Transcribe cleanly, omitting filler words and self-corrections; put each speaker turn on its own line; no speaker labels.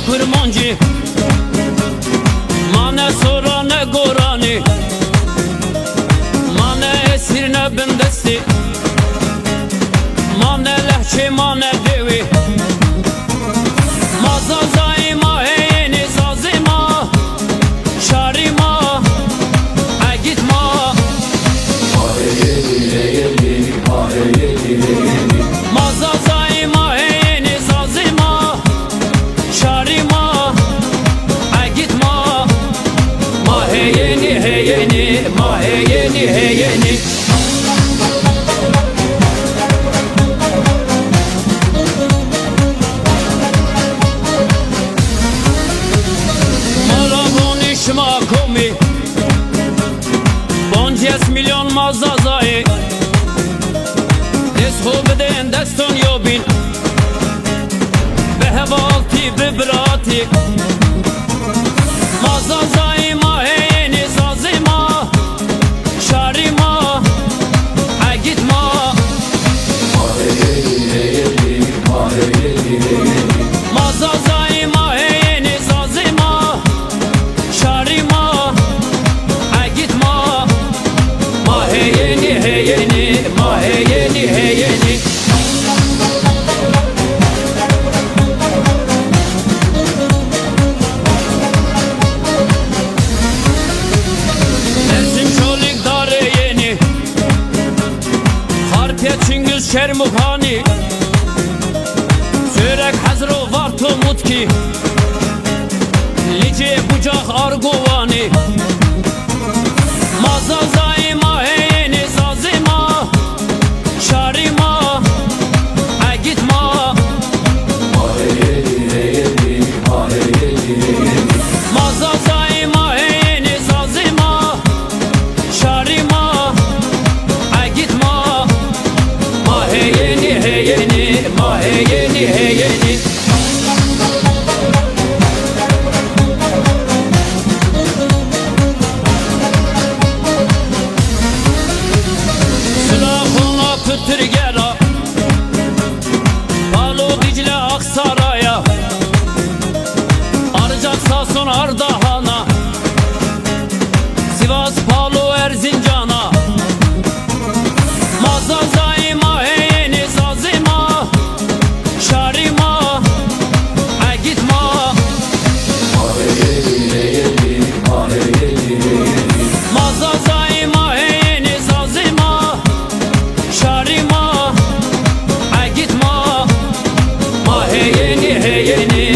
kurmancı, mane sora ne gorani, mane esir ne bindesti, mane lehçe mane devi, mazazay ma heyeni zazima, şarima agitma, mazazay ma heyeni zazima, şarima agitma, ma heyeni heyeni, ma heyeni heyeni. Şma komi Bonces milyon mazazayı Des hobeden deston yobin Ve hevalti bibrati Mazazayı ma heyeni zazima Şarima agitma Mazazayı ma heyeni zazima şarima agitma ma heyeni heyeni ma heyeni heyeni. Ersin çolik dare yeni Harpiye Çingüz Şermukhani Sörek Hazro Varto Mutki Lice bucak argovani mazazay ma heyeni zazima şarima agitma mazazay ma heyeni zazima şarima agitma ma heyeni heyeni ma heyeni heyeni. Türgera Palo Dicle Aksaray'a Arcak Sason Ardahan'a Sivas Palo Erzincan'a Mazazay ma heyeni zazima şarima agitma mazazay ma heyeni zazima şarima agitma ma heyeni heyeni